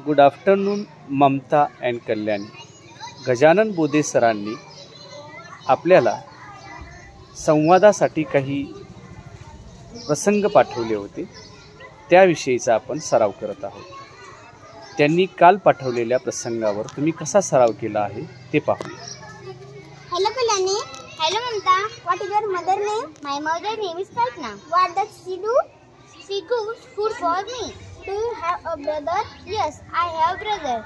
Good afternoon Mamata and Kalyani. Gajanan Bodhe सरांनी आपल्याला संवादासाठी काही प्रसंग पाठवले होते, त्याविषयीचा आपण सराव करत आहोत. त्यांनी काल पाठवलेल्या प्रसंगावर तुम्ही कसा सराव केला आहे ते पाहूया. Hello Kalani. Hello Mamta. What is your mother name? My mother name is Kalpana. What does she do? She cooks food for me. Do you have a brother? Yes, I have a brother.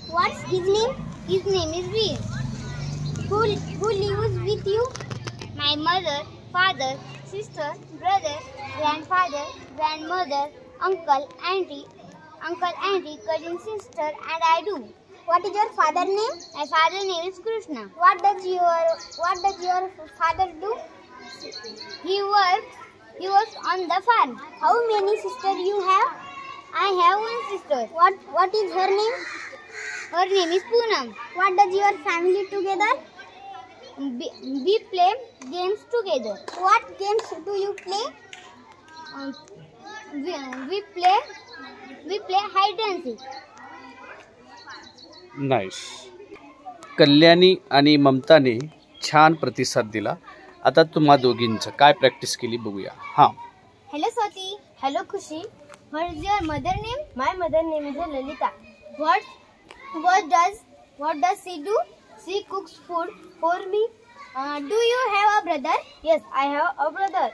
What's his name? His name is Veer. Who lives with you? My mother, father, sister, brother, grandfather, grandmother, uncle, auntie, cousin, sister, and I do. What is your father name? My father name is Krishna. What does your father do? He works on the farm. How many sisters you have? I have one sister. What is her name? Her name is Poonam. What does your family together? We play games together. What games do you play? We play hide and seek. Nice. Kalyani आणि ममताने छान प्रतिसाद दिला. आता तुम्हा दोघींचं काय practice केली बघूया. हां. Hello Swati. Hello Khushi. What is your mother name? My mother name is Lalita. What does she do? She cooks food for me. Do you have a brother? Yes, I have a brother.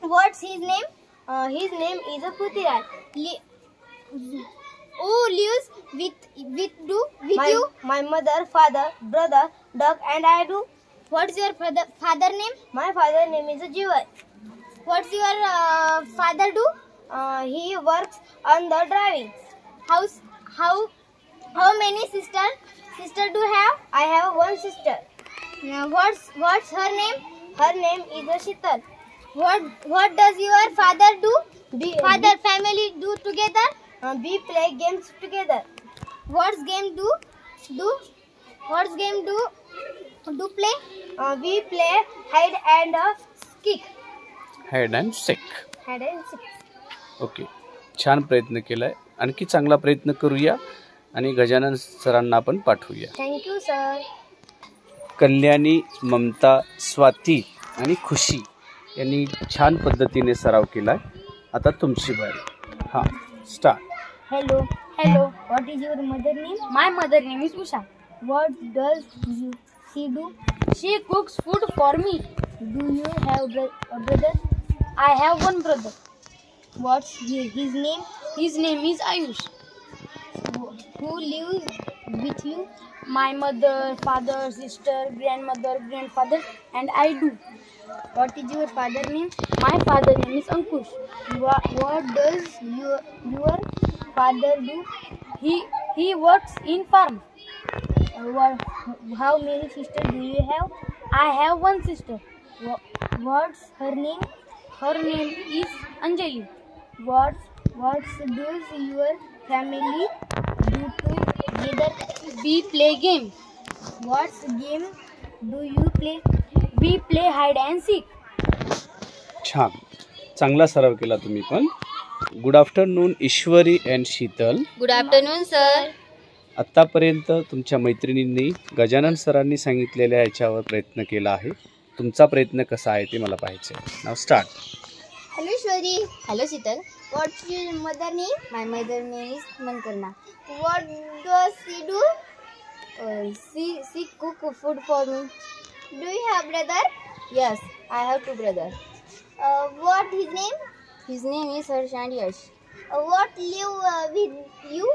What's his name? His name is Prithviraj. Who lives with you? My mother, father, brother, dog, and I do. What's your father name? My father name is Jivan. What's your father do? He works on the driving house. How many sister do you have? I have one sister. What's her name? Her name is Shital. What does your father do? Father family do together? We play games together. What's game do? What's game do play? We play hide and seek. Hide and seek. Hide and seek. Okay. छान प्रयत्न केलाय. आणखी चांगला प्रयत्न करूया आणि गजानन सरांना आपण पाठवूया. Thank you sir. कल्याणी, ममता, स्वाती आणि खुशी यांनी छान पद्धतीने सराव केलाय. आता तुमची बारी. हां, start. Hello. What is your mother name? My mother name is Usha. What does she do? She cooks food for me. Do you have a brother? I have one brother. What's his name? His name is Ayush. Who lives with you? My mother, father, sister, grandmother, grandfather, and I do. What is your father name? My father name is Ankush. What does your father do? He works in farm. How many sisters do you have? I have one sister. What's her name? Her name is Anjali. What does your family do together? We play game. What game do you play? We play hide and seek. छान, चांगला सराव केला तुम्ही पण. Good afternoon Ishwari and Sheetal. Good afternoon sir. आत्तापर्यंत तुमच्या मैत्रिणींनी गजानन सरांनी सांगितलेल्या ह्याच्यावर प्रयत्न केला आहे. तुमचा प्रयत्न कसा आहे ते मला पाहायचं आहे. नाव start. Hello Ishwari. Hello Sheetal. What's your mother name? My mother name is Mankarna. What does she do? She cook food for me. Do you have brother? Yes, I have two brothers. What his name? His name is Harsh and Yash. What live with you?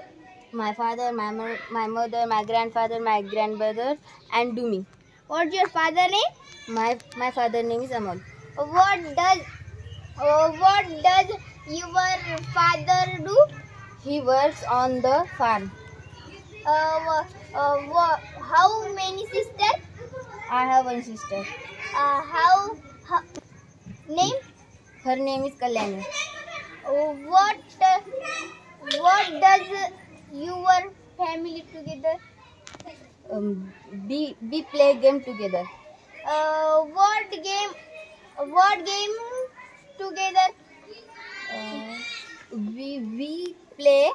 My father, my mother, my grandfather, my grandbrother, and do me. What's your father name? My father name is Amal. What does your father do? He works on the farm. How many sisters? I have one sister. How name? Her name is Kalyani. What does your family together? We play game together. What game together? We play